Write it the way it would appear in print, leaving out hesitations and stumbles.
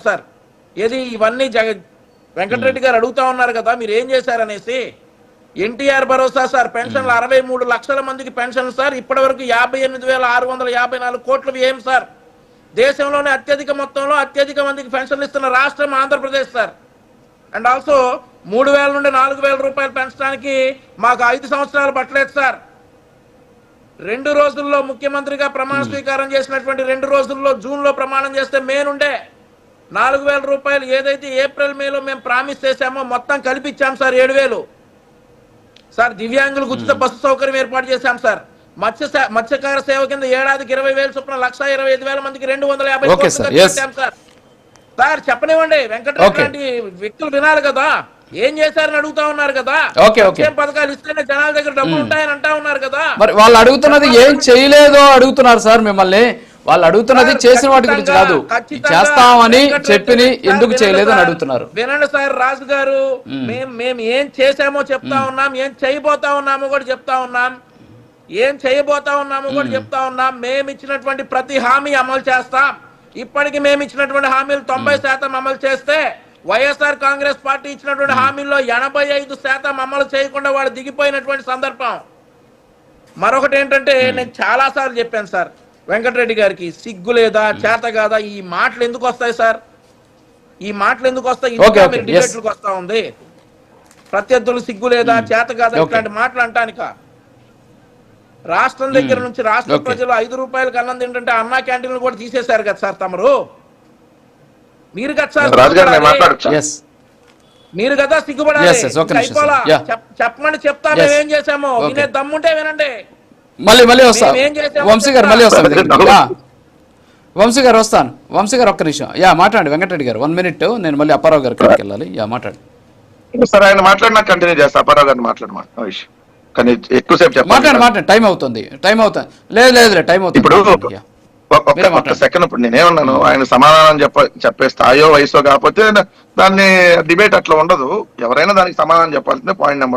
Sir ఏది ఇవన్నీ వెంకటరెడ్డి గారు అడుగుతా ఉన్నారు కదా మీరు ఏం చేశారనేసి. ఎన్టీఆర్ భరోసా సార్ పెన్షన్లు 63 లక్షల మందికి పెన్షన్ సార్, ఇప్పటి వరకు 58,654 కోట్ల వ్యయం సార్. దేశంలోనే అత్యధిక మొత్తంలో అత్యధిక మందికి పెన్షన్లు ఇస్తున్న రాష్ట్రం ఆంధ్రప్రదేశ్ సార్. అండ్ ఆల్సో 3,000 నుండి 4,000 రూపాయలు పెంచడానికి మాకు 5 సంవత్సరాలు పట్టలేదు సార్. 2 రోజుల్లో ముఖ్యమంత్రిగా ప్రమాణ స్వీకారం చేసినటువంటి 2 రోజుల్లో జూన్లో ప్రమాణం చేస్తే మే నుండే 4,000 రూపాయలు ఏదైతే ఏప్రిల్ మేలో మేము ప్రామిస్ చేశామో మొత్తం కలిపిచ్చాం సార్. 7,000 సార్. దివ్యాంగులకు ఉచిత బస్సు సౌకర్యం ఏర్పాటు చేశాం సార్. మత్స్యకార సేవ కింద ఏడాదికి 20,000 చొప్పున 1,25,000 మందికి 250 కోట్లు సార్. సార్ చెప్పనివ్వండి, వెంకటరెడ్డి లాంటి వ్యక్తులు వినాలి కదా ఏం చేశారని అడుగుతా ఉన్నారు కదా. ఏం పథకాలు ఇస్తేనే జనాల దగ్గర డబ్బులు ఉంటాయని అంటా ఉన్నారు కదా. మరి వాళ్ళు అడుగుతున్నది ఏం చేయలేదో అడుగుతున్నారు సార్ మిమ్మల్ని. వాళ్ళు అడుగుతున్నది చేసిన వాటి గురించి కాదు, చేస్తామని చెప్పి ఎందుకు చేయలేదు అని అడుగుతున్నారు. వినండి సార్ రాజు గారు, మేము ఏం చేసామో చెప్తా ఉన్నాం, ఏం చేయబోతా ఉన్నామో కూడా చెప్తా ఉన్నాం, ఏం చేయబోతా ఉన్నామో కూడా చెప్తా ఉన్నాం. మేము ఇచ్చినటువంటి ప్రతి హామీ అమలు చేస్తాం. ఇప్పటికి మేము ఇచ్చినటువంటి హామీలు 90% అమలు చేస్తే వైఎస్ఆర్ కాంగ్రెస్ పార్టీ ఇచ్చినటువంటి హామీల్లో 85% అమలు చేయకుండా వాళ్ళు దిగిపోయినటువంటి సందర్భం. మరొకటి ఏంటంటే నేను చాలా సార్లు చెప్పాను సార్ వెంకటరెడ్డి గారికి, సిగ్గు లేదా చేత కాదా ఈ మాటలు ఎందుకు వస్తాయి సార్, ఈ మాటలు ఎందుకు వస్తాయి, డిబేట్లకు వస్తా ఉంది. ప్రత్యర్థులు సిగ్గు లేదా చేత కాదా ఇట్లాంటి మాటలు అంటానిక. రాష్ట్రం దగ్గర నుంచి రాష్ట్ర ప్రజలు 5 రూపాయలకు అన్నం తింటుంటే అన్నా క్యాంటీన్లు కూడా తీసేశారు కదా సార్ తమరు. మీరు కదా సార్ మీరు కదా సిగ్గుపడాలి. చెప్పమని చెప్తా మేము ఏం చేసామో, వినే దమ్ముంటే వినండి. మళ్ళీ వస్తాను వంశీ గారు, మళ్ళీ వస్తాను వంశీ గారు, వస్తాను వంశీ గారు ఒక్క నిమిషం. మాట్లాడండి వెంకటరెడ్డి గారు, 1 మినిట్. నేను మళ్ళీ అప్పారావు గారికి వెళ్ళాలి. మాట్లాడండి సార్. ఆయన మాట్లాడినా కంటిన్యూ చేస్తా. అప్పారావు గారిని మాట్లాడమా కానీ ఎక్కువసేపు మాట్లాడండి. టైం అవుతుంది లేదు టైం అవుతుంది. ఇప్పుడు ఒక్క సెకండ్, ఇప్పుడు నేనేమన్నాను, ఆయన సమాధానం చెప్పే స్థాయో వయసో కాకపోతే దాన్ని డిబేట్ అట్లా ఉండదు. ఎవరైనా దానికి సమాధానం చెప్పాల్సిందే. Point number